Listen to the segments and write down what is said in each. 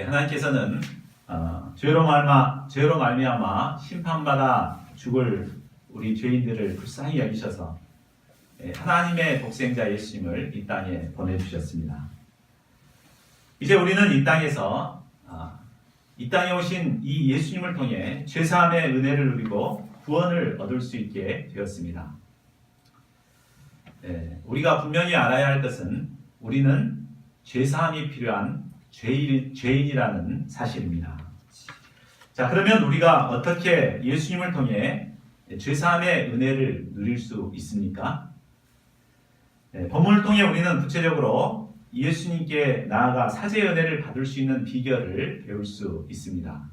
하나님께서는 죄로 말미암아 심판받아 죽을 우리 죄인들을 불쌍히 여기셔서 하나님의 독생자 예수님을 이 땅에 보내주셨습니다. 이제 우리는 이 땅에 오신 이 예수님을 통해 죄사함의 은혜를 누리고 구원을 얻을 수 있게 되었습니다. 우리가 분명히 알아야 할 것은 우리는 죄사함이 필요한 죄인이라는 사실입니다. 자, 그러면 우리가 어떻게 예수님을 통해 죄사함의 은혜를 누릴 수 있습니까? 본문을 통해 우리는 구체적으로 예수님께 나아가 사죄의 은혜를 받을 수 있는 비결을 배울 수 있습니다.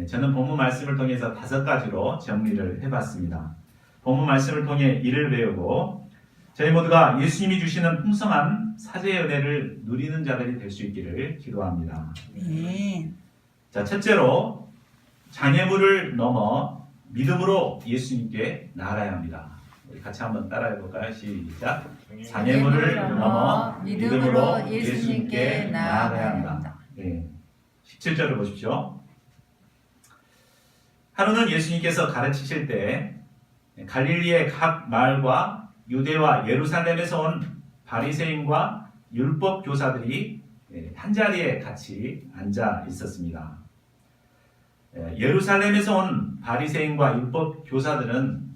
저는 본문 말씀을 통해서 5가지로 정리를 해봤습니다. 본문 말씀을 통해 이를 배우고 저희 모두가 예수님이 주시는 풍성한 사죄의 은혜를 누리는 자들이 될 수 있기를 기도합니다. 자, 첫째로 장애물을 넘어 믿음으로 예수님께 나아가야 합니다. 우리 같이 한번 따라해 볼까요? 시작. 장애물을 넘어 믿음으로 예수님께 나아가야 한다. 17절을 보십시오. 하루는 예수님께서 가르치실 때 갈릴리의 각 마을과 유대와 예루살렘에서 온 바리새인과 율법 교사들이 한자리에 같이 앉아 있었습니다. 예루살렘에서 온 바리새인과 율법 교사들은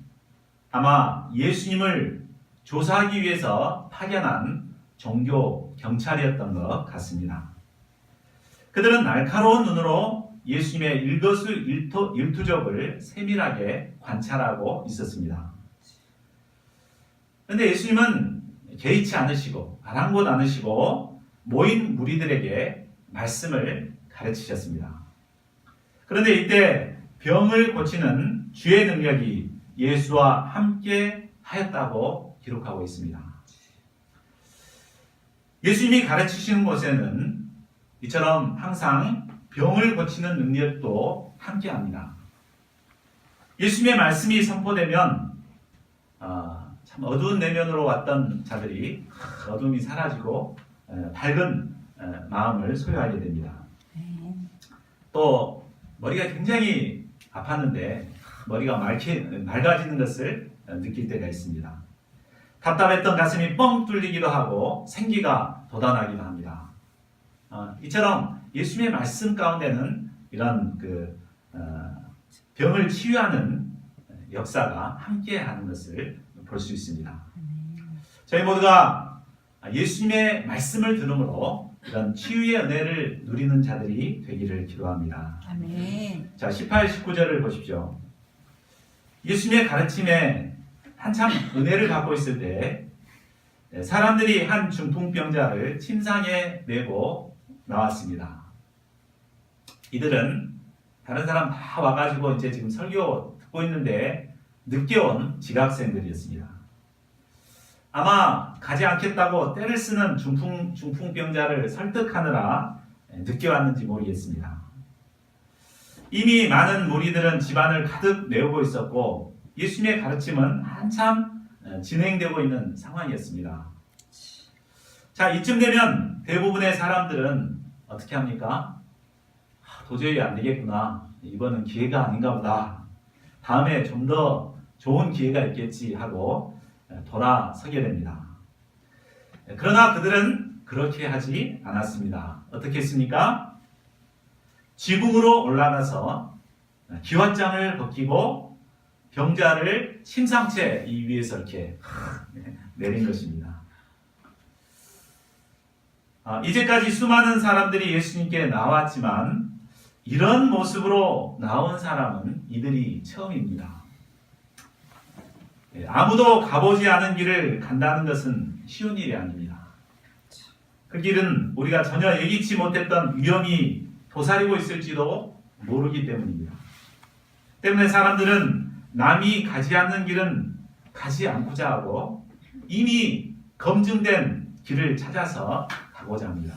아마 예수님을 조사하기 위해서 파견한 종교 경찰이었던 것 같습니다. 그들은 날카로운 눈으로 예수님의 일거수일투족을 세밀하게 관찰하고 있었습니다. 그런데 예수님은 개의치 않으시고 아랑곳 않으시고 모인 무리들에게 말씀을 가르치셨습니다. 그런데 이때 병을 고치는 주의 능력이 예수와 함께 하였다고 기록하고 있습니다. 예수님이 가르치시는 곳에는 이처럼 항상 병을 고치는 능력도 함께 합니다. 예수님의 말씀이 선포되면 참 어두운 내면으로 왔던 자들이 어둠이 사라지고 밝은 마음을 소유하게 됩니다. 또 머리가 굉장히 아팠는데 머리가 맑아지는 것을 느낄 때가 있습니다. 답답했던 가슴이 뻥 뚫리기도 하고 생기가 돋아나기도 합니다. 이처럼 예수님의 말씀 가운데는 이런 병을 치유하는 역사가 함께하는 것을 볼 수 있습니다. 저희 모두가 예수님의 말씀을 들음으로 이런 치유의 은혜를 누리는 자들이 되기를 기도합니다. 아멘. 자, 18, 19절을 보십시오. 예수님의 가르침에 한참 은혜를 받고 있을 때 사람들이 한 중풍병자를 침상에 메고 나왔습니다. 이들은 다른 사람 다 와가지고 이제 지금 설교 듣고 있는데 늦게 온 지각생들이었습니다. 아마 가지 않겠다고 떼를 쓰는 중풍병자를 설득하느라 늦게 왔는지 모르겠습니다. 이미 많은 무리들은 집안을 가득 메우고 있었고 예수님의 가르침은 한참 진행되고 있는 상황이었습니다. 자, 이쯤 되면 대부분의 사람들은 어떻게 합니까? 도저히 안 되겠구나. 이번은 기회가 아닌가 보다. 다음에 좀 더 좋은 기회가 있겠지 하고 돌아서게 됩니다. 그러나 그들은 그렇게 하지 않았습니다. 어떻게 했습니까? 지붕으로 올라가서 기왓장을 벗기고 병자를 침상채 이 위에서 이렇게 내린 것입니다. 이제까지 수많은 사람들이 예수님께 나왔지만 이런 모습으로 나온 사람은 이들이 처음입니다. 아무도 가보지 않은 길을 간다는 것은 쉬운 일이 아닙니다. 그 길은 우리가 전혀 예기치 못했던 위험이 도사리고 있을지도 모르기 때문입니다. 때문에 사람들은 남이 가지 않는 길은 가지 않고자 하고 이미 검증된 길을 찾아서 가고자 합니다.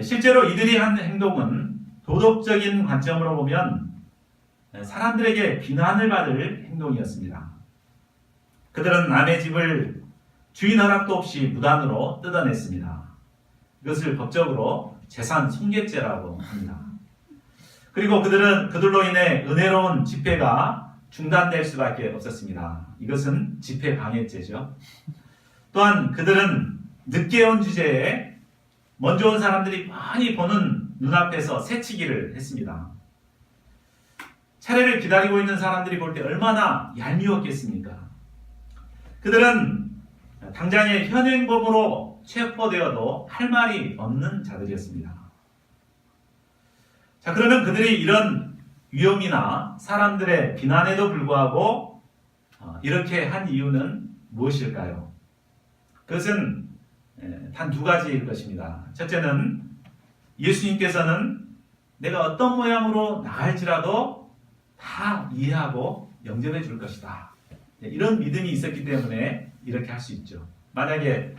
실제로 이들이 한 행동은 도덕적인 관점으로 보면 사람들에게 비난을 받을 행동이었습니다. 그들은 남의 집을 주인 허락도 없이 무단으로 뜯어냈습니다. 이것을 법적으로 재산 손괴죄라고 합니다. 그리고 그들로 인해 은혜로운 집회가 중단될 수밖에 없었습니다. 이것은 집회 방해죄죠. 또한 그들은 늦게 온 주제에 먼저 온 사람들이 많이 보는 눈앞에서 새치기를 했습니다. 차례를 기다리고 있는 사람들이 볼 때 얼마나 얄미웠겠습니까? 그들은 당장의 현행범으로 체포되어도 할 말이 없는 자들이었습니다. 자, 그러면 그들이 이런 위험이나 사람들의 비난에도 불구하고 이렇게 한 이유는 무엇일까요? 그것은 단 두 가지일 것입니다. 첫째는 예수님께서는 내가 어떤 모양으로 나갈지라도 다 이해하고 영접해 줄 것이다. 이런 믿음이 있었기 때문에 이렇게 할 수 있죠. 만약에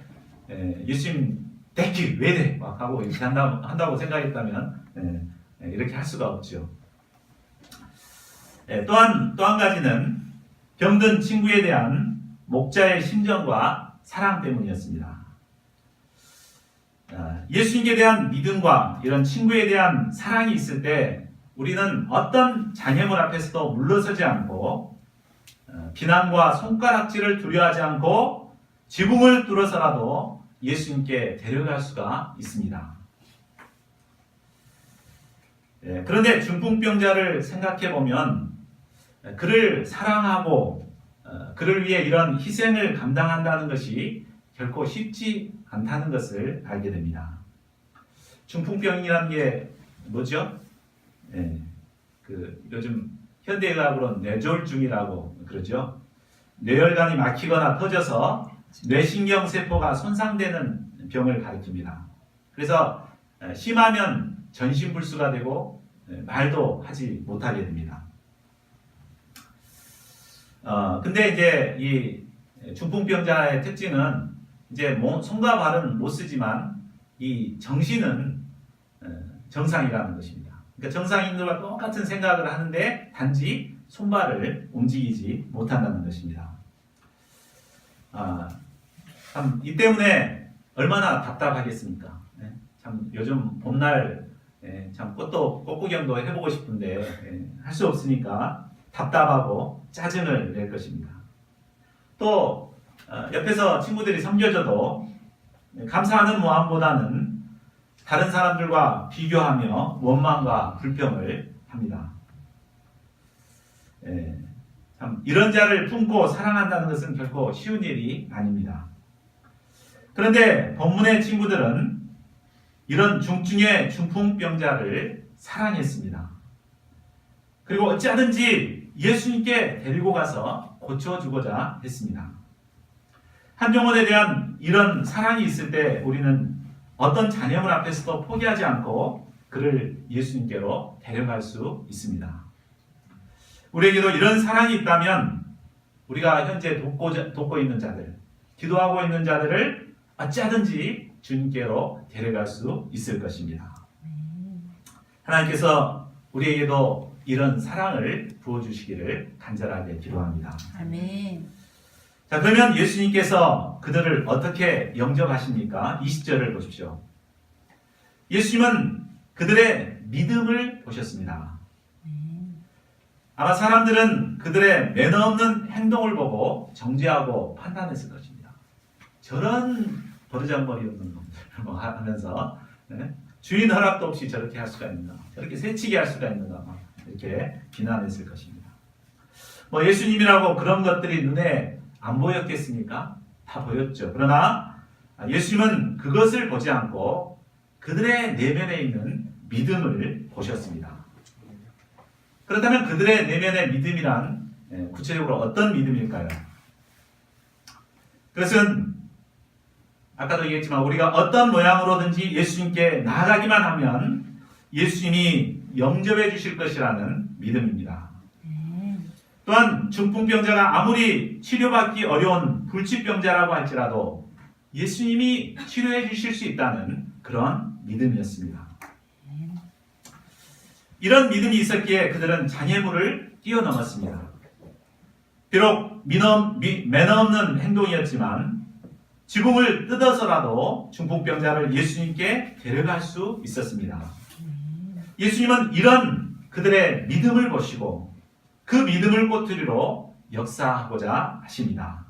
예수님 대기 왜 돼? 막 하고 이렇게 한다고 생각했다면 이렇게 할 수가 없죠. 또 한 가지는 병든 친구에 대한 목자의 심정과 사랑 때문이었습니다. 예수님께 대한 믿음과 이런 친구에 대한 사랑이 있을 때 우리는 어떤 장애물 앞에서도 물러서지 않고 비난과 손가락질을 두려워하지 않고 지붕을 뚫어서라도 예수님께 데려갈 수가 있습니다. 그런데 중풍병자를 생각해 보면 그를 사랑하고 그를 위해 이런 희생을 감당한다는 것이 결코 쉽지 않다는 것을 알게 됩니다. 중풍병이라는 게 뭐죠? 요즘 현대의학으로는 뇌졸중이라고 그러죠. 뇌혈관이 막히거나 터져서 뇌신경세포가 손상되는 병을 가리킵니다. 그래서 심하면 전신불수가 되고 말도 하지 못하게 됩니다. 근데 이제 이 중풍병자의 특징은 이제 손과 발은 못 쓰지만 이 정신은 정상이라는 것입니다. 그러니까 정상인들과 똑같은 생각을 하는데 단지 손발을 움직이지 못한다는 것입니다. 참 이 때문에 얼마나 답답하겠습니까? 참 요즘 봄날 참 꽃구경도 해보고 싶은데 할 수 없으니까 답답하고 짜증을 낼 것입니다. 또 옆에서 친구들이 섬겨줘도 감사하는 마음보다는 다른 사람들과 비교하며 원망과 불평을 합니다. 참 이런 자를 품고 사랑한다는 것은 결코 쉬운 일이 아닙니다. 그런데 본문의 친구들은 이런 중증의 중풍병자를 사랑했습니다. 그리고 어찌하든지 예수님께 데리고 가서 고쳐주고자 했습니다. 한정원에 대한 이런 사랑이 있을 때 우리는 어떤 장애물 앞에서도 포기하지 않고 그를 예수님께로 데려갈 수 있습니다. 우리에게도 이런 사랑이 있다면 우리가 현재 돕고 있는 자들, 기도하고 있는 자들을 어찌하든지 주님께로 데려갈 수 있을 것입니다. 하나님께서 우리에게도 이런 사랑을 부어주시기를 간절하게 기도합니다. 아멘. 자, 그러면 예수님께서 그들을 어떻게 영접하십니까? 20절을 보십시오. 예수님은 그들의 믿음을 보셨습니다. 아마 사람들은 그들의 매너 없는 행동을 보고 정죄하고 판단했을 것입니다. 저런 버르장머리 없는 놈들 하면서 주인 허락도 없이 저렇게 할 수가 있는가, 저렇게 새치게 할 수가 있는가, 이렇게 비난했을 것입니다. 예수님이라고 그런 것들이 눈에 안 보였겠습니까? 다 보였죠. 그러나 예수님은 그것을 보지 않고 그들의 내면에 있는 믿음을 보셨습니다. 그렇다면 그들의 내면의 믿음이란 구체적으로 어떤 믿음일까요? 그것은 아까도 얘기했지만 우리가 어떤 모양으로든지 예수님께 나아가기만 하면 예수님이 영접해 주실 것이라는 믿음입니다. 또한 중풍병자가 아무리 치료받기 어려운 불치병자라고 할지라도 예수님이 치료해 주실 수 있다는 그런 믿음이었습니다. 이런 믿음이 있었기에 그들은 장애물을 뛰어넘었습니다. 비록 매너 없는 행동이었지만 지붕을 뜯어서라도 중풍병자를 예수님께 데려갈 수 있었습니다. 예수님은 이런 그들의 믿음을 보시고 그 믿음을 꼬투리로 역사하고자 하십니다.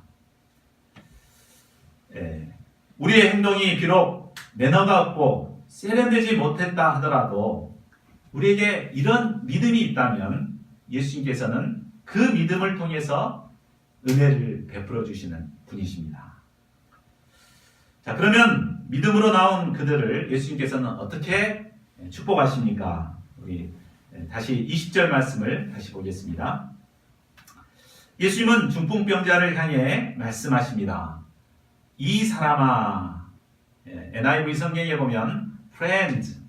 우리의 행동이 비록 매너가 없고 세련되지 못했다 하더라도 우리에게 이런 믿음이 있다면 예수님께서는 그 믿음을 통해서 은혜를 베풀어 주시는 분이십니다. 자, 그러면 믿음으로 나온 그들을 예수님께서는 어떻게 축복하십니까? 우리 다시 20절 말씀을 다시 보겠습니다. 예수님은 중풍병자를 향해 말씀하십니다. 이 사람아, NIV 성경에 보면 friend,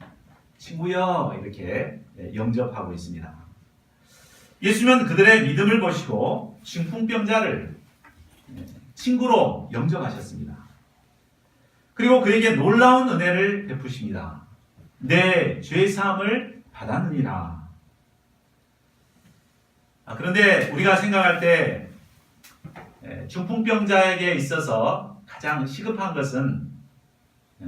친구여 이렇게 영접하고 있습니다. 예수님은 그들의 믿음을 보시고 중풍병자를 친구로 영접하셨습니다. 그리고 그에게 놀라운 은혜를 베푸십니다. 내 죄사함을 받았느니라. 그런데 우리가 생각할 때 중풍병자에게 있어서 가장 시급한 것은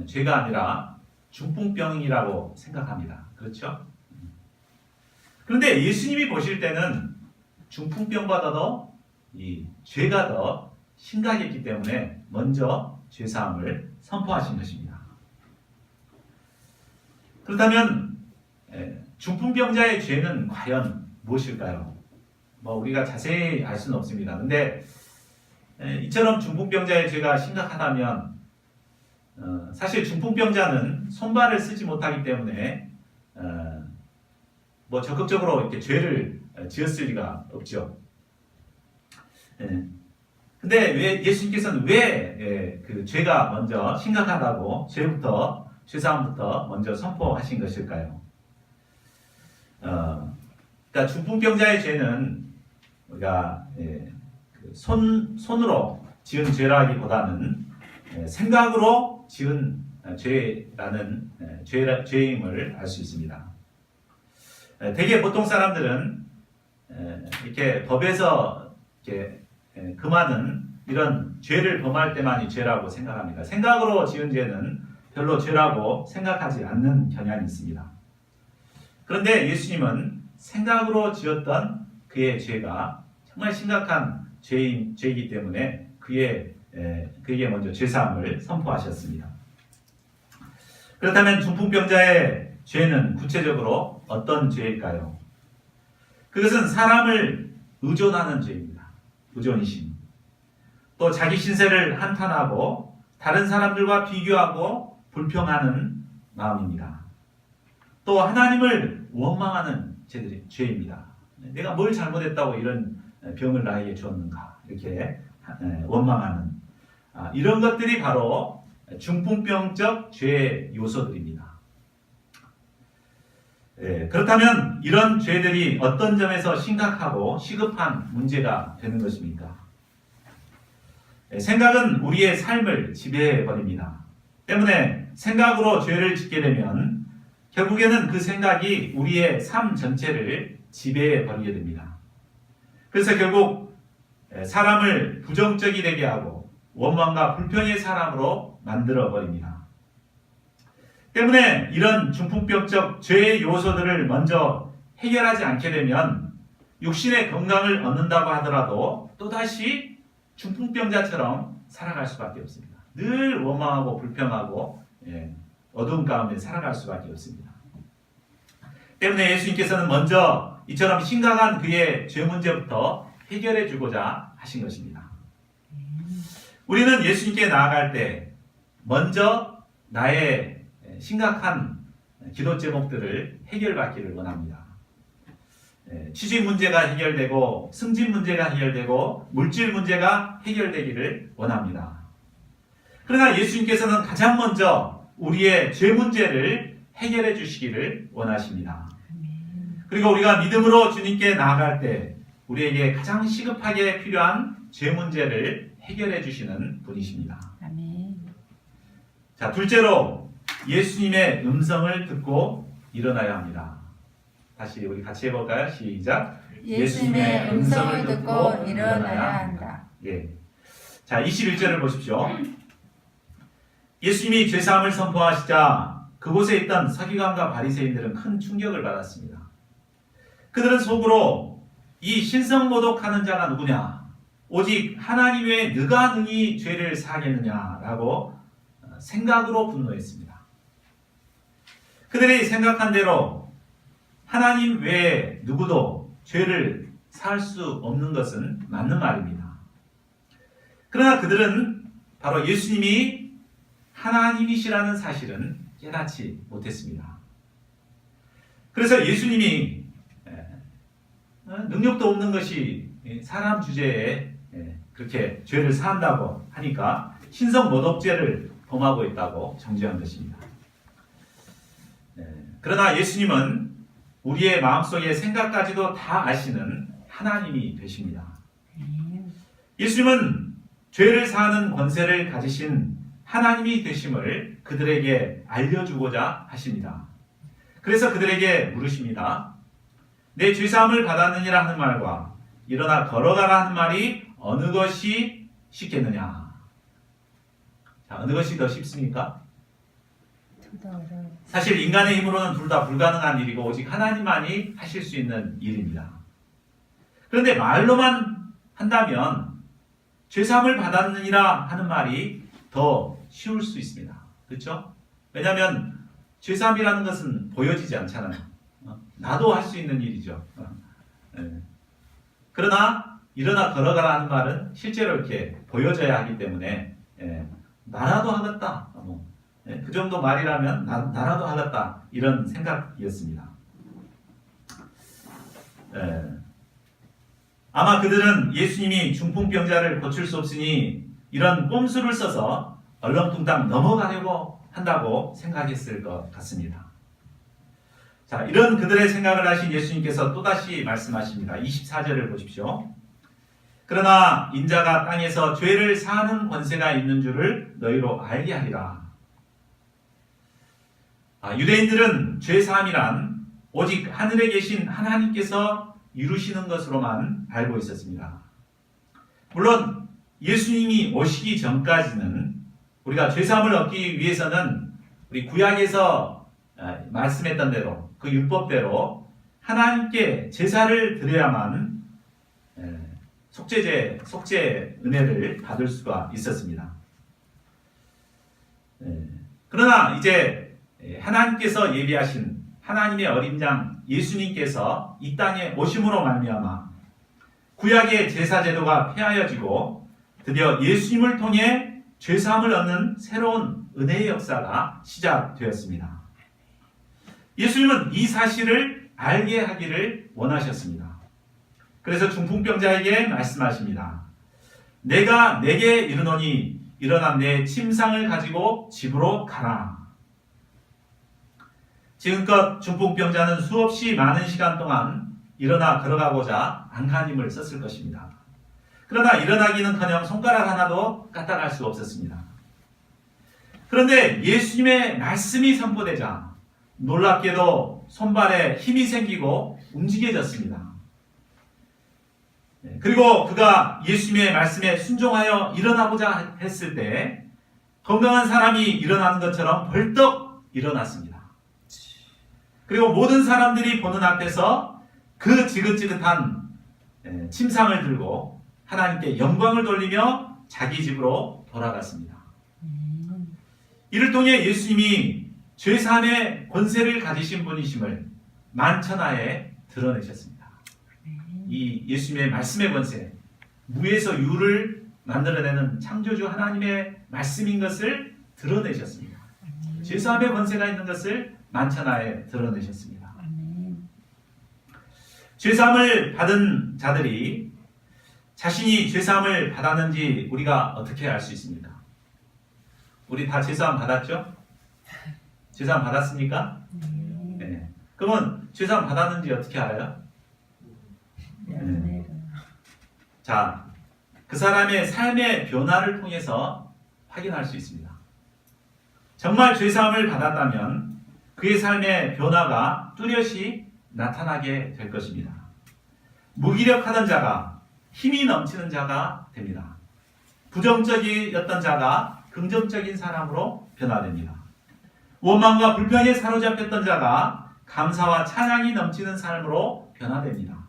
죄가 아니라 중풍병이라고 생각합니다. 그렇죠? 그런데 예수님이 보실 때는 중풍병보다도 이 죄가 더 심각했기 때문에 먼저 죄사함을 선포하신 것입니다. 그렇다면 중풍병자의 죄는 과연 무엇일까요? 우리가 자세히 알 수는 없습니다. 근데 이처럼 중풍병자의 죄가 심각하다면 사실 중풍병자는 손발을 쓰지 못하기 때문에 적극적으로 이렇게 죄를 지었을 리가 없죠. 근데 왜 예수님께서는 왜 그 죄가 먼저 심각하다고 죄사함부터 먼저 선포하신 것일까요? 그러니까 중풍병자의 죄는 우리가 손으로 지은 죄라기보다는 생각으로 지은 죄라는 죄임을 알 수 있습니다. 대개 보통 사람들은 이렇게 법에서 이렇게 금하는 이런 죄를 범할 때만이 죄라고 생각합니다. 생각으로 지은 죄는 별로 죄라고 생각하지 않는 경향이 있습니다. 그런데 예수님은 생각으로 지었던 그의 죄가 정말 심각한 죄이기 때문에 그에게 먼저 죄사함을 선포하셨습니다. 그렇다면 중풍병자의 죄는 구체적으로 어떤 죄일까요? 그것은 사람을 의존하는 죄입니다. 의존이심. 또 자기 신세를 한탄하고 다른 사람들과 비교하고 불평하는 마음입니다. 또 하나님을 원망하는 죄입니다. 내가 뭘 잘못했다고 이런 병을 나에게 주었는가 이렇게 원망하는 이런 것들이 바로 중풍병적 죄의 요소들입니다. 그렇다면 이런 죄들이 어떤 점에서 심각하고 시급한 문제가 되는 것입니까? 생각은 우리의 삶을 지배해버립니다. 때문에 생각으로 죄를 짓게 되면 결국에는 그 생각이 우리의 삶 전체를 지배해버리게 됩니다. 그래서 결국 사람을 부정적이 되게 하고 원망과 불평의 사람으로 만들어버립니다. 때문에 이런 중풍병적 죄의 요소들을 먼저 해결하지 않게 되면 육신의 건강을 얻는다고 하더라도 또다시 중풍병자처럼 살아갈 수밖에 없습니다. 늘 원망하고 불평하고 어두운 가운데 살아갈 수밖에 없습니다. 때문에 예수님께서는 먼저 이처럼 심각한 그의 죄 문제부터 해결해 주고자 하신 것입니다. 우리는 예수님께 나아갈 때 먼저 나의 심각한 기도 제목들을 해결받기를 원합니다. 취직 문제가 해결되고 승진 문제가 해결되고 물질 문제가 해결되기를 원합니다. 그러나 예수님께서는 가장 먼저 우리의 죄 문제를 해결해 주시기를 원하십니다. 그리고 우리가 믿음으로 주님께 나아갈 때 우리에게 가장 시급하게 필요한 죄 문제를 해결해 주시는 분이십니다. 자, 둘째로 예수님의 음성을 듣고 일어나야 합니다. 다시 우리 같이 해볼까요? 시작. 예수님의 음성을 듣고 일어나야 한다. 자, 21절을 보십시오. 예수님이 죄사함을 선포하시자 그곳에 있던 서기관과 바리새인들은 큰 충격을 받았습니다. 그들은 속으로 이 신성모독하는 자가 누구냐? 오직 하나님 외에 누가 능히 죄를 사하겠느냐라고 생각으로 분노했습니다. 그들이 생각한 대로 하나님 외에 누구도 죄를 사할 수 없는 것은 맞는 말입니다. 그러나 그들은 바로 예수님이 하나님이시라는 사실은 깨닫지 못했습니다. 그래서 예수님이 능력도 없는 것이 사람 주제에 그렇게 죄를 사한다고 하니까 신성모독죄를 범하고 있다고 정죄한 것입니다. 그러나 예수님은 우리의 마음속의 생각까지도 다 아시는 하나님이 되십니다. 예수님은 죄를 사하는 권세를 가지신 하나님이 되심을 그들에게 알려주고자 하십니다. 그래서 그들에게 물으십니다. 내 죄사함을 받았느니라 하는 말과 일어나 걸어가라 하는 말이 어느 것이 쉽겠느냐? 자, 어느 것이 더 쉽습니까? 사실 인간의 힘으로는 둘 다 불가능한 일이고 오직 하나님만이 하실 수 있는 일입니다. 그런데 말로만 한다면 죄사함을 받았느니라 하는 말이 더 쉬울 수 있습니다. 그렇죠? 왜냐하면 죄사함이라는 것은 보여지지 않잖아요. 나도 할 수 있는 일이죠. 그러나 일어나 걸어가라 하는 말은 실제로 이렇게 보여져야 하기 때문에 나라도 하겠다. 그 정도 말이라면 나라도 하겠다. 이런 생각이었습니다. 아마 그들은 예수님이 중풍병자를 고칠 수 없으니 이런 꼼수를 써서 얼렁뚱땅 넘어가려고 한다고 생각했을 것 같습니다. 자, 이런 그들의 생각을 하신 예수님께서 또다시 말씀하십니다. 24절을 보십시오. 그러나 인자가 땅에서 죄를 사하는 권세가 있는 줄을 너희로 알게 하리라. 유대인들은 죄사함이란 오직 하늘에 계신 하나님께서 이루시는 것으로만 알고 있었습니다. 물론 예수님이 오시기 전까지는 우리가 죄사함을 얻기 위해서는 우리 구약에서 말씀했던 대로 그 율법대로 하나님께 제사를 드려야만 속죄 은혜를 받을 수가 있었습니다. 그러나 이제 하나님께서 예비하신 하나님의 어린 양 예수님께서 이 땅에 오심으로 말미암아 구약의 제사 제도가 폐하여지고 드디어 예수님을 통해 죄사함을 얻는 새로운 은혜의 역사가 시작되었습니다. 예수님은 이 사실을 알게 하기를 원하셨습니다. 그래서 중풍병자에게 말씀하십니다. 내가 내게 이르노니 일어나 내 침상을 가지고 집으로 가라. 지금껏 중풍병자는 수없이 많은 시간 동안 일어나 걸어가고자 안간힘을 썼을 것입니다. 그러나 일어나기는커녕 손가락 하나도 까딱할 수가 없었습니다. 그런데 예수님의 말씀이 선포되자 놀랍게도 손발에 힘이 생기고 움직여졌습니다. 그리고 그가 예수님의 말씀에 순종하여 일어나고자 했을 때 건강한 사람이 일어나는 것처럼 벌떡 일어났습니다. 그리고 모든 사람들이 보는 앞에서 그 지긋지긋한 침상을 들고 하나님께 영광을 돌리며 자기 집으로 돌아갔습니다. 이를 통해 예수님이 죄사함의 권세를 가지신 분이심을 만천하에 드러내셨습니다. 이 예수님의 말씀의 권세, 무에서 유를 만들어내는 창조주 하나님의 말씀인 것을 드러내셨습니다. 죄사함의 권세가 있는 것을 만천하에 드러내셨습니다. 죄사함을 받은 자들이 자신이 죄사함을 받았는지 우리가 어떻게 알 수 있습니까? 우리 다 죄사함 받았죠? 죄사함 받았습니까? 네. 그러면 죄사함 받았는지 어떻게 알아요? 자, 그 사람의 삶의 변화를 통해서 확인할 수 있습니다. 정말 죄사함을 받았다면 그의 삶의 변화가 뚜렷이 나타나게 될 것입니다. 무기력하던 자가 힘이 넘치는 자가 됩니다. 부정적이었던 자가 긍정적인 사람으로 변화됩니다. 원망과 불평에 사로잡혔던 자가 감사와 찬양이 넘치는 삶으로 변화됩니다.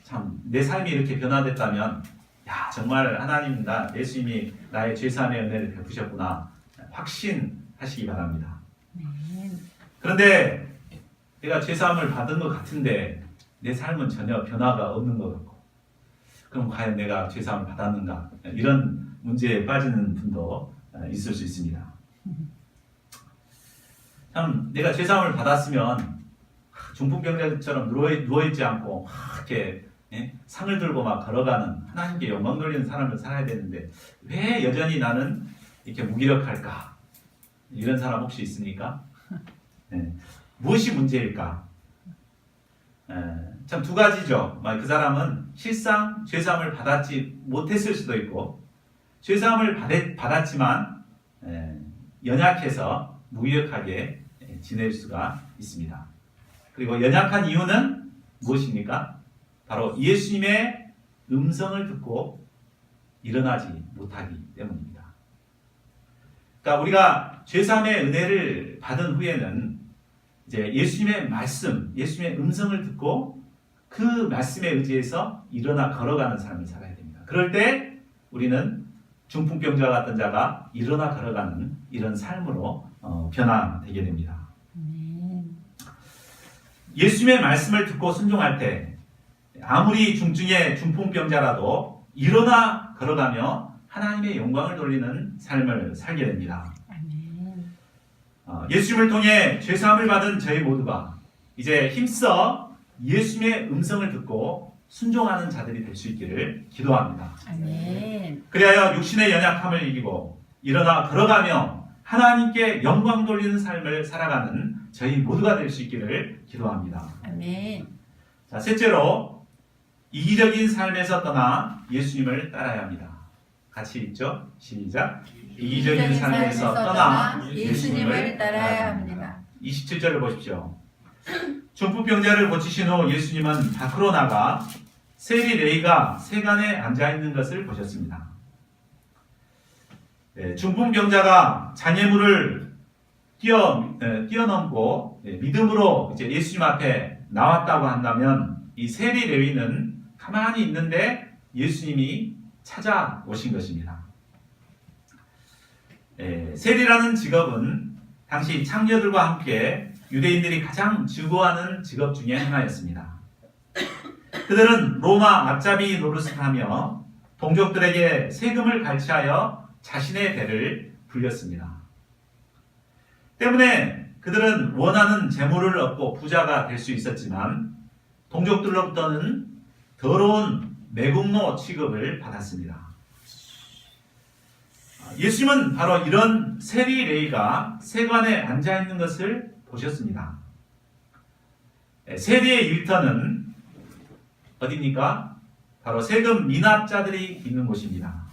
참, 내 삶이 이렇게 변화됐다면 야, 정말 하나님, 예수님이 나의 죄사함의 은혜를 베푸셨구나 확신하시기 바랍니다. 그런데 내가 죄사함을 받은 것 같은데 내 삶은 전혀 변화가 없는 것 같고, 그럼 과연 내가 죄사함을 받았는가? 이런 문제에 빠지는 분도 있을 수 있습니다. 참, 내가 죄사함을 받았으면 중풍병자처럼 누워있지 않고 이렇게 상을 들고 막 걸어가는, 하나님께 영광 돌리는 삶을 살아야 되는데 왜 여전히 나는 이렇게 무기력할까? 이런 사람 혹시 있습니까? 무엇이 문제일까? 참 두 가지죠. 그 사람은 실상 죄사함을 받았지 못했을 수도 있고, 죄사함을 받았지만 연약해서 무기력하게 지낼 수가 있습니다. 그리고 연약한 이유는 무엇입니까? 바로 예수님의 음성을 듣고 일어나지 못하기 때문입니다. 그러니까 우리가 죄사함의 은혜를 받은 후에는 이제 예수님의 말씀, 예수님의 음성을 듣고 그 말씀에 의지해서 일어나 걸어가는 삶을 살아야 됩니다. 그럴 때 우리는 중풍병자 같은 자가 일어나 걸어가는 이런 삶으로 변화되게 됩니다. 예수님의 말씀을 듣고 순종할 때 아무리 중증의 중풍병자라도 일어나 걸어가며 하나님의 영광을 돌리는 삶을 살게 됩니다. 예수님을 통해 죄사함을 받은 저희 모두가 이제 힘써 예수님의 음성을 듣고 순종하는 자들이 될 수 있기를 기도합니다. 아멘. 그리하여 육신의 연약함을 이기고 일어나 걸어가며 하나님께 영광 돌리는 삶을 살아가는 저희 모두가 될 수 있기를 기도합니다. 아멘. 자, 셋째로 이기적인 삶에서 떠나 예수님을 따라야 합니다. 같이 읽죠? 시작. 이기적인 삶에서 떠나 예수님을 따라야 합니다. 27절을 보십시오. 중풍병자를 고치신 후 예수님은 밖으로 나가 세리 레이가 세간에 앉아있는 것을 보셨습니다. 중풍병자가 장애물을 뛰어넘고 믿음으로 이제 예수님 앞에 나왔다고 한다면 이 세리 레위는 가만히 있는데 예수님이 찾아오신 것입니다. 세리라는 직업은 당시 창녀들과 함께 유대인들이 가장 즐거워하는 직업 중에 하나였습니다. 그들은 로마 앞잡이 노릇을 하며 동족들에게 세금을 갈취하여 자신의 배를 불렸습니다. 때문에 그들은 원하는 재물을 얻고 부자가 될 수 있었지만 동족들로부터는 더러운 매국노 취급을 받았습니다. 예수님은 바로 이런 세리 레이가 세관에 앉아있는 것을 보셨습니다. 세리의 일터는 어디입니까? 바로 세금 미납자들이 있는 곳입니다.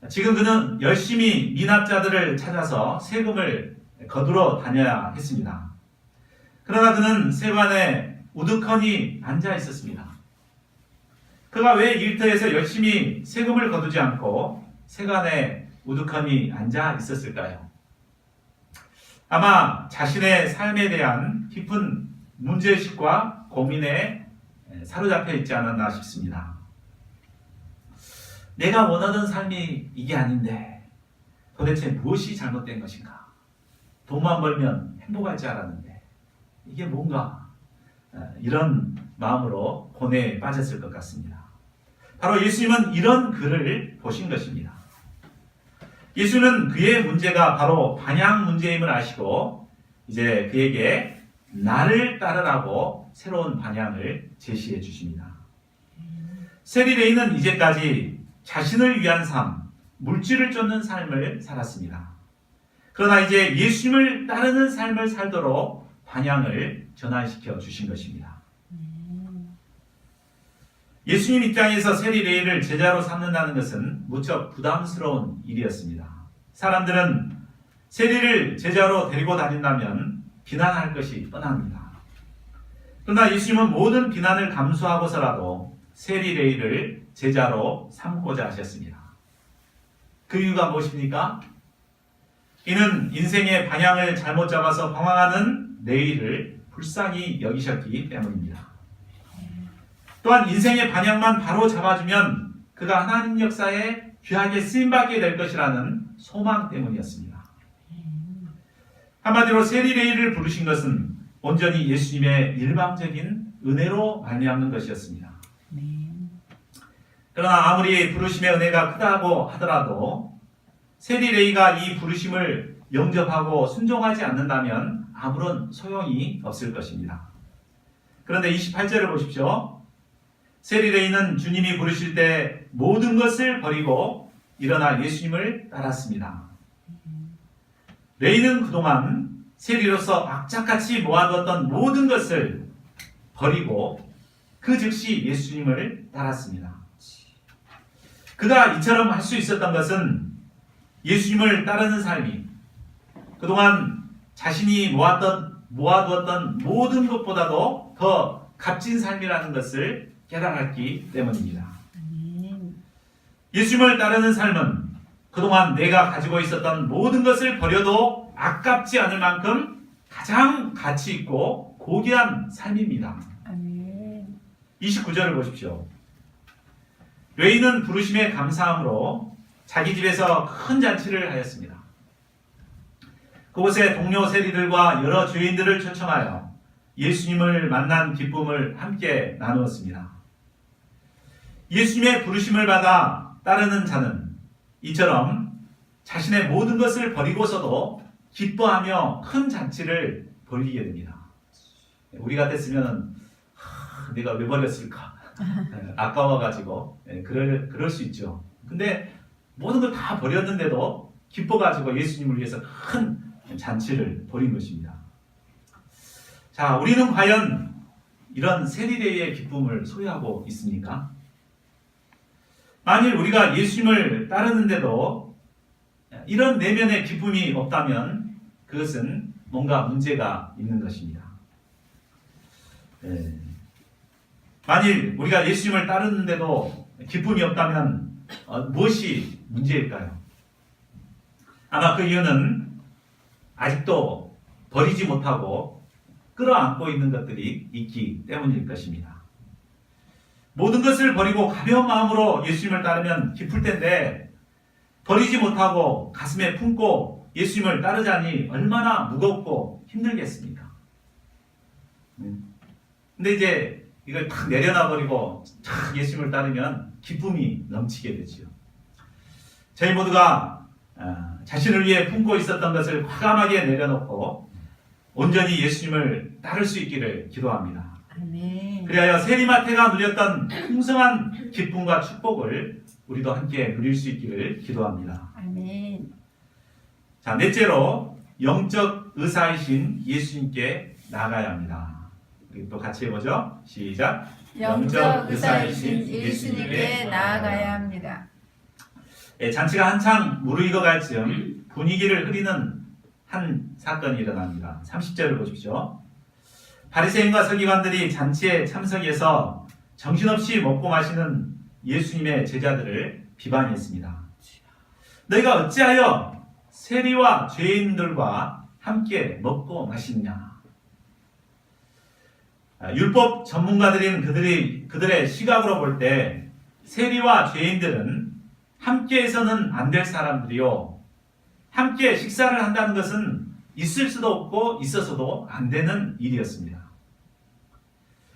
지금 그는 열심히 미납자들을 찾아서 세금을 거두러 다녀야 했습니다. 그러나 그는 세관에 우두커니 앉아 있었습니다. 그가 왜 일터에서 열심히 세금을 거두지 않고 세관에 우두커니 앉아 있었을까요? 아마 자신의 삶에 대한 깊은 문제의식과 고민에 사로잡혀 있지 않았나 싶습니다. 내가 원하던 삶이 이게 아닌데 도대체 무엇이 잘못된 것인가? 돈만 벌면 행복할 줄 알았는데 이게 뭔가? 이런 마음으로 고뇌에 빠졌을 것 같습니다. 바로 예수님은 이런 그를 보신 것입니다. 예수는 그의 문제가 바로 방향 문제임을 아시고 이제 그에게 나를 따르라고 새로운 방향을 제시해 주십니다. 세리 레이는 이제까지 자신을 위한 삶, 물질을 쫓는 삶을 살았습니다. 그러나 이제 예수님을 따르는 삶을 살도록 방향을 전환시켜 주신 것입니다. 예수님 입장에서 세리 레이를 제자로 삼는다는 것은 무척 부담스러운 일이었습니다. 사람들은 세리를 제자로 데리고 다닌다면 비난할 것이 뻔합니다. 그러나 예수님은 모든 비난을 감수하고서라도 세리 레이를 제자로 삼고자 하셨습니다. 그 이유가 무엇입니까? 이는 인생의 방향을 잘못 잡아서 방황하는 내일을 불쌍히 여기셨기 때문입니다. 또한 인생의 방향만 바로 잡아주면 그가 하나님 역사에 귀하게 쓰임받게 될 것이라는 소망 때문이었습니다. 한마디로 세리레이를 부르신 것은 온전히 예수님의 일방적인 은혜로 말미암는 것이었습니다. 그러나 아무리 부르심의 은혜가 크다고 하더라도 세리레이가 이 부르심을 영접하고 순종하지 않는다면 아무런 소용이 없을 것입니다. 그런데 28절을 보십시오. 세리레이는 주님이 부르실 때 모든 것을 버리고 일어나 예수님을 따랐습니다. 레이는 그동안 세리로서 악착같이 모아두었던 모든 것을 버리고 그 즉시 예수님을 따랐습니다. 그가 이처럼 할 수 있었던 것은 예수님을 따르는 삶이 그동안 자신이 모아두었던 모든 것보다도 더 값진 삶이라는 것을 깨달았기 때문입니다. 예수님을 따르는 삶은 그동안 내가 가지고 있었던 모든 것을 버려도 아깝지 않을 만큼 가장 가치 있고 고귀한 삶입니다. 29절을 보십시오. 레이는 부르심에 감사함으로 자기 집에서 큰 잔치를 하였습니다. 그곳에 동료 세리들과 여러 죄인들을 초청하여 예수님을 만난 기쁨을 함께 나누었습니다. 예수님의 부르심을 받아 따르는 자는 이처럼 자신의 모든 것을 버리고서도 기뻐하며 큰 잔치를 벌이게 됩니다. 우리 같았으면 내가 왜 버렸을까? 아까워가지고 그럴 수 있죠. 근데 모든 걸 다 버렸는데도 기뻐가지고 예수님을 위해서 큰 잔치를 벌인 것입니다. 자, 우리는 과연 이런 세리레이의 기쁨을 소유하고 있습니까? 만일 우리가 예수님을 따르는데도 이런 내면의 기쁨이 없다면 그것은 뭔가 문제가 있는 것입니다. 만일 우리가 예수님을 따르는데도 기쁨이 없다면 무엇이 문제일까요? 아마 그 이유는 아직도 버리지 못하고 끌어안고 있는 것들이 있기 때문일 것입니다. 모든 것을 버리고 가벼운 마음으로 예수님을 따르면 기쁠 텐데 버리지 못하고 가슴에 품고 예수님을 따르자니 얼마나 무겁고 힘들겠습니까? 근데 이제 이걸 탁 내려놔버리고 탁 예수님을 따르면 기쁨이 넘치게 되죠. 저희 모두가 자신을 위해 품고 있었던 것을 과감하게 내려놓고 온전히 예수님을 따를 수 있기를 기도합니다. 아멘. 그리하여 세리마태가 누렸던 풍성한 기쁨과 축복을 우리도 함께 누릴 수 있기를 기도합니다. 아멘. 자, 넷째로 영적 의사이신 예수님께 나아가야 합니다. 우리 또 같이 해보죠. 시작. 영적 의사이신 예수님께 나아가야 합니다. 잔치가 한창 무르익어갈 즈음 분위기를 흐리는 한 사건이 일어납니다. 30절을 보십시오. 바리새인과 서기관들이 잔치에 참석해서 정신없이 먹고 마시는 예수님의 제자들을 비방했습니다. 너희가 어찌하여 세리와 죄인들과 함께 먹고 마시느냐? 율법 전문가들인 그들의 시각으로 볼 때 세리와 죄인들은 함께해서는 안 될 사람들이요, 함께 식사를 한다는 것은 있을 수도 없고 있어서도 안 되는 일이었습니다.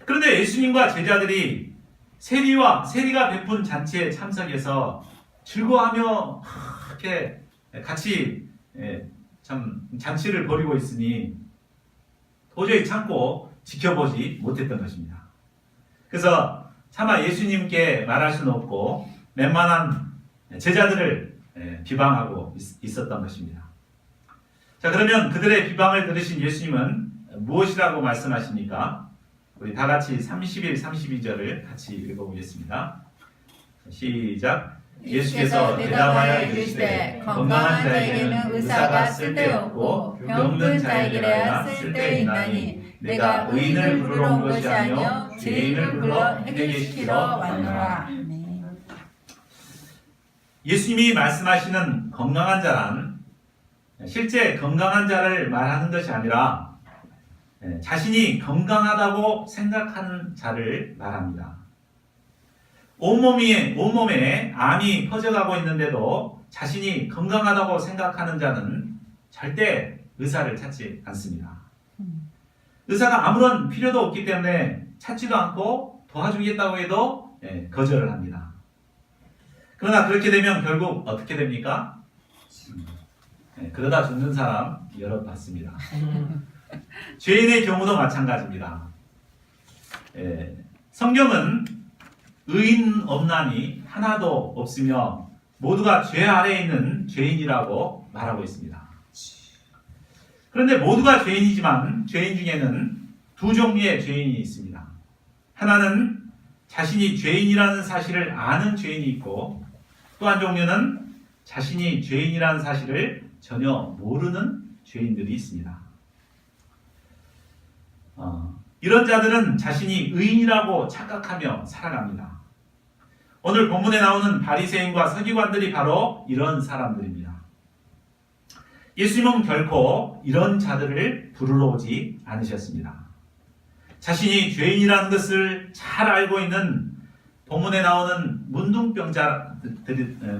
그런데 예수님과 제자들이 세리가 베푼 잔치에 참석해서 즐거워하며 이렇게 같이 참 잔치를 벌이고 있으니 도저히 참고 지켜보지 못했던 것입니다. 그래서 차마 예수님께 말할 수는 없고 웬만한 제자들을 비방하고 있었던 것입니다. 자, 그러면 그들의 비방을 들으신 예수님은 무엇이라고 말씀하십니까? 우리 다 같이 31, 32절을 같이 읽어보겠습니다. 시작. 예수께서 대답하여 이르시되 건강한 자에게는 의사가 쓸데없고 병든 자에게라야 쓸데있나니 내가 의인을 부르러 온 것이 아니요 죄인을 불러 회개시키러 왔노라. 예수님이 말씀하시는 건강한 자란 실제 건강한 자를 말하는 것이 아니라 자신이 건강하다고 생각하는 자를 말합니다. 온몸에 암이 퍼져가고 있는데도 자신이 건강하다고 생각하는 자는 절대 의사를 찾지 않습니다. 의사가 아무런 필요도 없기 때문에 찾지도 않고 도와주겠다고 해도 거절을 합니다. 그러나 그렇게 되면 결국 어떻게 됩니까? 그러다 죽는 사람 여러 봤습니다. 죄인의 경우도 마찬가지입니다. 성경은 의인 없나니 하나도 없으며 모두가 죄 아래에 있는 죄인이라고 말하고 있습니다. 그런데 모두가 죄인이지만 죄인 중에는 두 종류의 죄인이 있습니다. 하나는 자신이 죄인이라는 사실을 아는 죄인이 있고 또 한 종류는 자신이 죄인이라는 사실을 전혀 모르는 죄인들이 있습니다. 이런 자들은 자신이 의인이라고 착각하며 살아갑니다. 오늘 본문에 나오는 바리새인과 서기관들이 바로 이런 사람들입니다. 예수님은 결코 이런 자들을 부르러 오지 않으셨습니다. 자신이 죄인이라는 것을 잘 알고 있는 본문에 나오는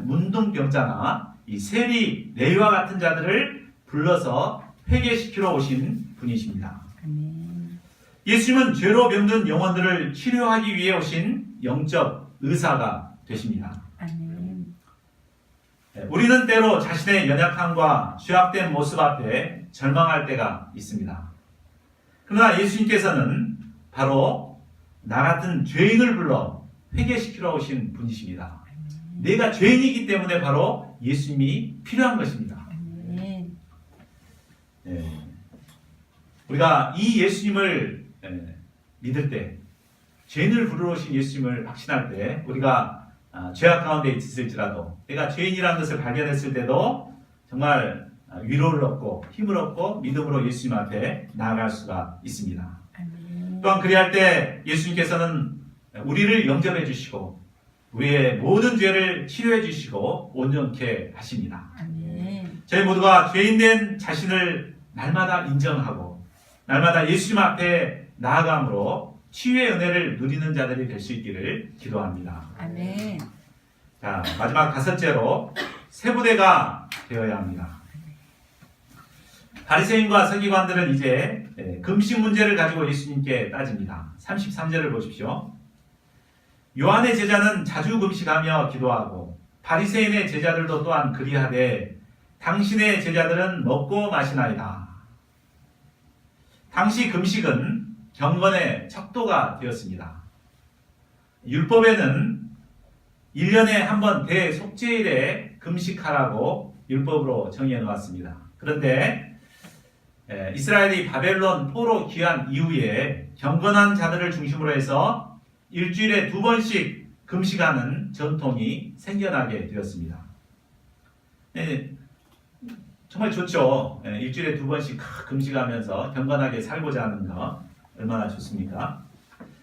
문둥병자나 이 세리, 레위와 같은 자들을 불러서 회개시키러 오신 분이십니다. 예수님은 죄로 병든 영혼들을 치료하기 위해 오신 영적 의사가 되십니다. 우리는 때로 자신의 연약함과 죄악된 모습 앞에 절망할 때가 있습니다. 그러나 예수님께서는 바로 나 같은 죄인을 불러 회개시키러 오신 분이십니다. 내가 죄인이기 때문에 바로 예수님이 필요한 것입니다. 우리가 이 예수님을 믿을 때, 죄인을 부르러 오신 예수님을 확신할 때, 우리가 죄악 가운데 있을지라도 내가 죄인이라는 것을 발견했을 때도 정말 위로를 얻고 힘을 얻고 믿음으로 예수님 앞에 나아갈 수가 있습니다. 또한 그리할 때 예수님께서는 우리를 영접해 주시고 우리의 모든 죄를 치료해 주시고 온전케 하십니다. 저희 모두가 죄인된 자신을 날마다 인정하고 날마다 예수님 앞에 나아감으로 치유의 은혜를 누리는 자들이 될 수 있기를 기도합니다. 아멘. 자, 마지막 다섯째로 세 부대가 되어야 합니다. 바리새인과 서기관들은 이제 금식 문제를 가지고 예수님께 따집니다. 33절을 보십시오. 요한의 제자는 자주 금식하며 기도하고 바리새인의 제자들도 또한 그리하되 당신의 제자들은 먹고 마시나이다. 당시 금식은 경건의 척도가 되었습니다. 율법에는 1년에 한 번 대속죄일에 금식하라고 율법으로 정해 놓았습니다. 그런데 이스라엘이 바벨론 포로 귀환 이후에 경건한 자들을 중심으로 해서 일주일에 2번씩 금식하는 전통이 생겨나게 되었습니다. 정말 좋죠. 일주일에 2번씩 금식하면서 경건하게 살고자 하는 거 얼마나 좋습니까?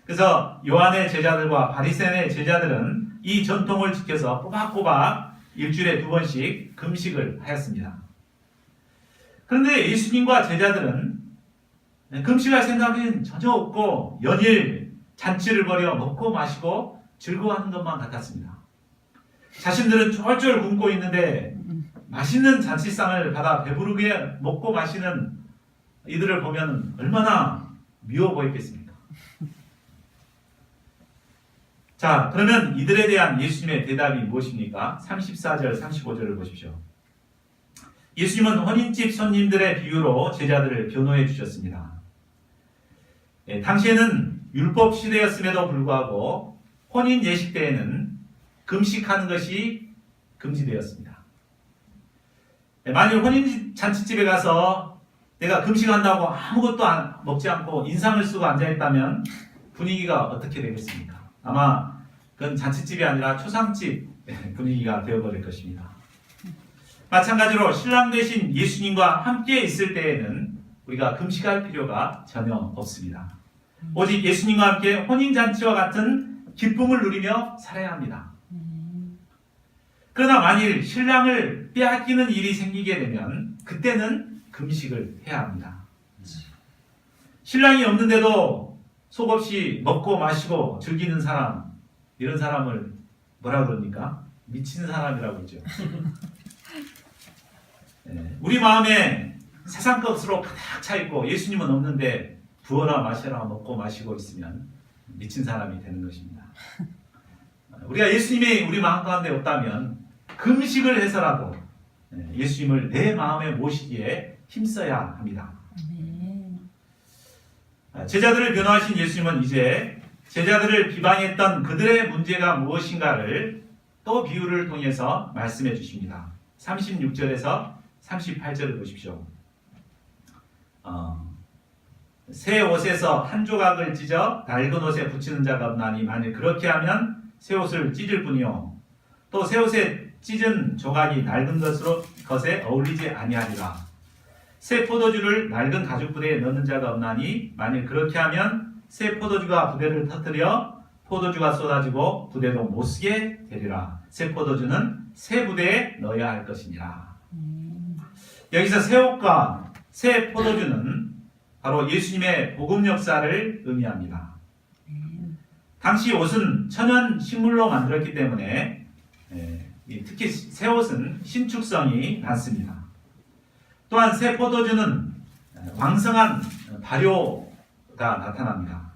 그래서 요한의 제자들과 바리새인의 제자들은 이 전통을 지켜서 꼬박꼬박 일주일에 2번씩 금식을 하였습니다. 그런데 예수님과 제자들은 금식할 생각은 전혀 없고 연일 잔치를 벌여 먹고 마시고 즐거워하는 것만 같았습니다. 자신들은 쫄쫄 굶고 있는데 맛있는 잔치상을 받아 배부르게 먹고 마시는 이들을 보면 얼마나 미워 보였겠습니까? 자, 그러면 이들에 대한 예수님의 대답이 무엇입니까? 34절, 35절을 보십시오. 예수님은 혼인집 손님들의 비유로 제자들을 변호해 주셨습니다. 당시에는 율법 시대였음에도 불구하고 혼인 예식 때에는 금식하는 것이 금지되었습니다. 만일 혼인 잔치집에 가서 내가 금식한다고 아무것도 먹지 않고 인상을 쓰고 앉아있다면 분위기가 어떻게 되겠습니까? 아마 그건 잔치집이 아니라 초상집 분위기가 되어버릴 것입니다. 마찬가지로 신랑 되신 예수님과 함께 있을 때에는 우리가 금식할 필요가 전혀 없습니다. 오직 예수님과 함께 혼인잔치와 같은 기쁨을 누리며 살아야 합니다. 그러나 만일 신랑을 빼앗기는 일이 생기게 되면 그때는 금식을 해야 합니다. 신랑이 없는데도 속없이 먹고 마시고 즐기는 사람, 이런 사람을 뭐라 그럽니까? 미친 사람이라고 그러죠. 우리 마음에 세상 것으로 가득 차 있고 예수님은 없는데 부어라 마셔라 먹고 마시고 있으면 미친 사람이 되는 것입니다. 우리가 예수님이 우리 마음 가운데 없다면 금식을 해서라도 예수님을 내 마음에 모시기에 힘써야 합니다. 제자들을 변호하신 예수님은 이제 제자들을 비방했던 그들의 문제가 무엇인가를 또 비유를 통해서 말씀해 주십니다. 36절에서 38절을 보십시오. 새 옷에서 한 조각을 찢어 낡은 옷에 붙이는 자가 없나니 만일 그렇게 하면 새 옷을 찢을 뿐이요 또 새 옷에 찢은 조각이 낡은 것에 어울리지 아니하리라. 새 포도주를 낡은 가죽 부대에 넣는 자가 없나니 만일 그렇게 하면 새 포도주가 부대를 터뜨려 포도주가 쏟아지고 부대도 못 쓰게 되리라. 새 포도주는 새 부대에 넣어야 할 것이니라. 여기서 새 옷과 새 포도주는 바로 예수님의 복음 역사를 의미합니다. 당시 옷은 천연 식물로 만들었기 때문에 특히 새 옷은 신축성이 많습니다. 또한 새 포도주는 왕성한 발효가 나타납니다.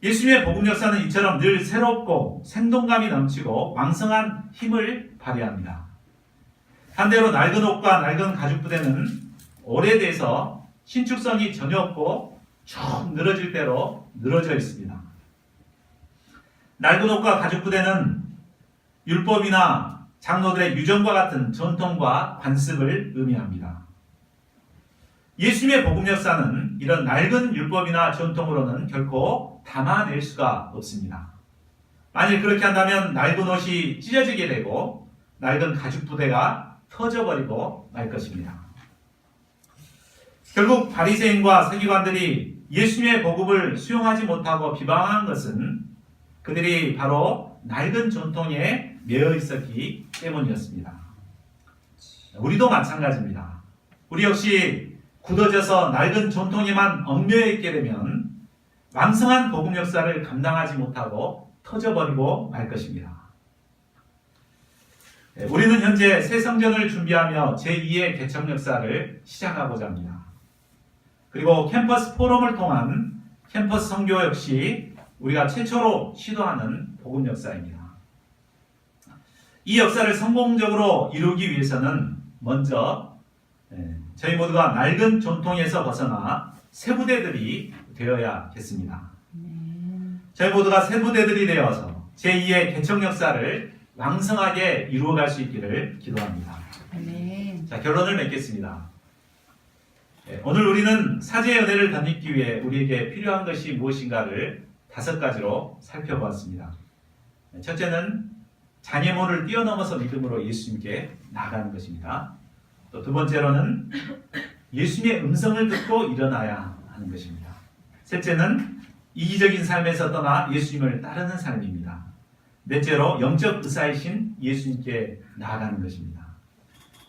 예수님의 복음 역사는 이처럼 늘 새롭고 생동감이 넘치고 왕성한 힘을 발휘합니다. 반대로 낡은 옷과 낡은 가죽 부대는 오래돼서 신축성이 전혀 없고 쭉 늘어질 대로 늘어져 있습니다. 낡은 옷과 가죽 부대는 율법이나 장로들의 유전과 같은 전통과 관습을 의미합니다. 예수님의 복음 역사는 이런 낡은 율법이나 전통으로는 결코 담아낼 수가 없습니다. 만일 그렇게 한다면 낡은 옷이 찢어지게 되고 낡은 가죽 부대가 터져버리고 말 것입니다. 결국 바리새인과 서기관들이 예수님의 복음을 수용하지 못하고 비방한 것은 그들이 바로 낡은 전통에 매여 있었기 때문이었습니다. 우리도 마찬가지입니다. 우리 역시 굳어져서 낡은 전통에만 얽매여 있게 되면 왕성한 복음 역사를 감당하지 못하고 터져버리고 말 것입니다. 우리는 현재 새 성전을 준비하며 제2의 개척 역사를 시작하고자 합니다. 그리고 캠퍼스 포럼을 통한 캠퍼스 선교 역시 우리가 최초로 시도하는 복음 역사입니다. 이 역사를 성공적으로 이루기 위해서는 먼저 저희 모두가 낡은 전통에서 벗어나 새 부대들이 되어야겠습니다. 저희 모두가 새 부대들이 되어서 제2의 개척 역사를 왕성하게 이루어갈 수 있기를 기도합니다. 자, 결론을 맺겠습니다. 오늘 우리는 사제의 은혜를 덧입기 위해 우리에게 필요한 것이 무엇인가를 5가지로 살펴보았습니다. 첫째는 장애물을 뛰어넘어서 믿음으로 예수님께 나아가는 것입니다. 또 두 번째로는 예수님의 음성을 듣고 일어나야 하는 것입니다. 셋째는 이기적인 삶에서 떠나 예수님을 따르는 삶입니다. 넷째로 영적 의사이신 예수님께 나아가는 것입니다.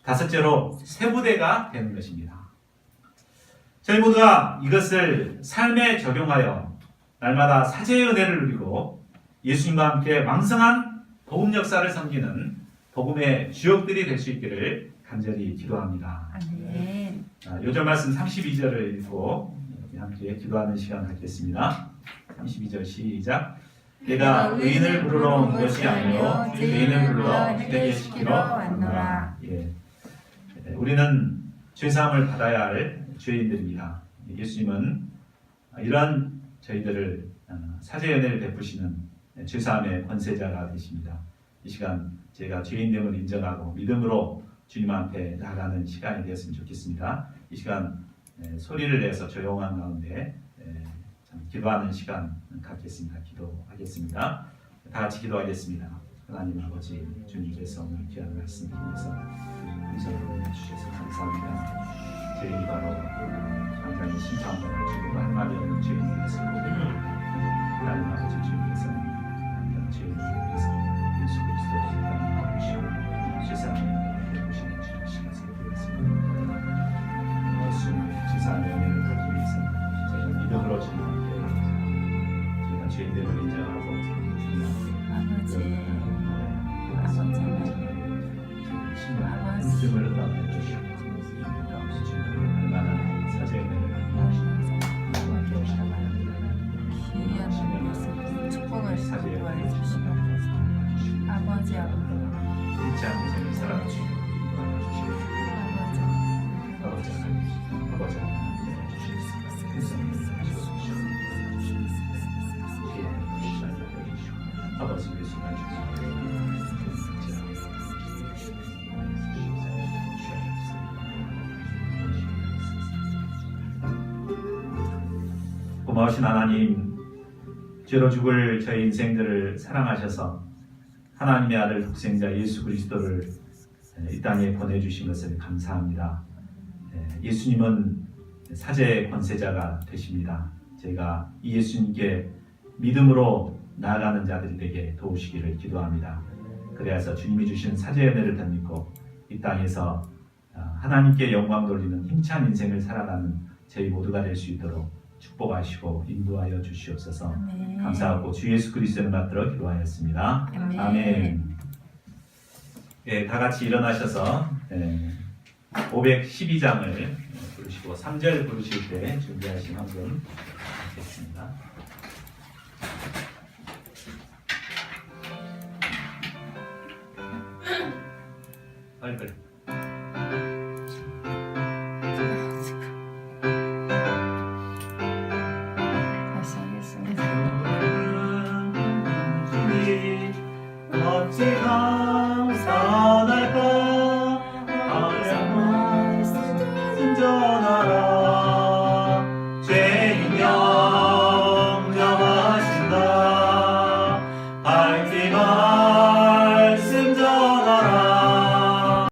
다섯째로 새 부대가 되는 것입니다. 저희 모두가 이것을 삶에 적용하여 날마다 사제의 은혜를 누리고 예수님과 함께 왕성한 복음 역사를 섬기는 복음의 주역들이 될 수 있기를 간절히 기도합니다. 아멘. 요절 말씀 32절을 읽고 함께 기도하는 시간 갖겠습니다. 32절 시작. 내가 의인을 부르러 온 것이 아니요 죄인을 불러 회개시키러 왔노라. 우리는 죄사함을 받아야 할 죄인들입니다. 예수님은 이러한 저희들을 사죄의 은혜를 베푸시는 죄사함의 권세자가 되십니다. 이 시간 제가 죄인됨을 인정하고 믿음으로 주님 앞에 나가는 시간이 되었으면 좋겠습니다. 이 시간 소리를 내서 조용한 가운데 기도하는 시간 갖겠습니다. 기도하겠습니다. 다 같이 기도하겠습니다. 하나님 아버지, 주님께서 오늘 귀한 말씀 통해서 감사를 주셔서 감사합니다. 죄인이 바로 굉장히 심판을 가지고 할 말이 없는 죄인이 있을 거예요. 하나님 아버지, 주님께서 죄인을 위해서 예수 그리스도를 말씀을 허락해 주시고 얼마나 사죄의 은혜를 축복을 사죄의 도와주시고 은혜를 주시고 아버지 일치한 인생을 살아가시고 아버지 아버지 예수님 고마우신 하나님, 죄로 죽을 저희 인생들을 사랑하셔서 하나님의 아들 독생자 예수 그리스도를 이 땅에 보내주신 것을 감사합니다. 예수님은 사죄의 권세자가 되십니다. 저희가 이 예수님께 믿음으로 나아가는 자들이 되게 도우시기를 기도합니다. 그래서 주님이 주신 사죄의 은혜를 덧입고 이 땅에서 하나님께 영광 돌리는 힘찬 인생을 살아가는 저희 모두가 될 수 있도록 축복하시고 인도하여 주시옵소서. 아멘. 감사하고 주 예수 그리스도를 받들어 기도하였습니다. 아멘. 아멘. 예, 다 같이 일어나셔서 512장을 부르시고 3절 부르실 때 준비하신 한분 하겠습니다. 빨리. 다시 하겠습니다. 어찌 감사할까 하며 순전하라 죄인 영접하신다 밟지 마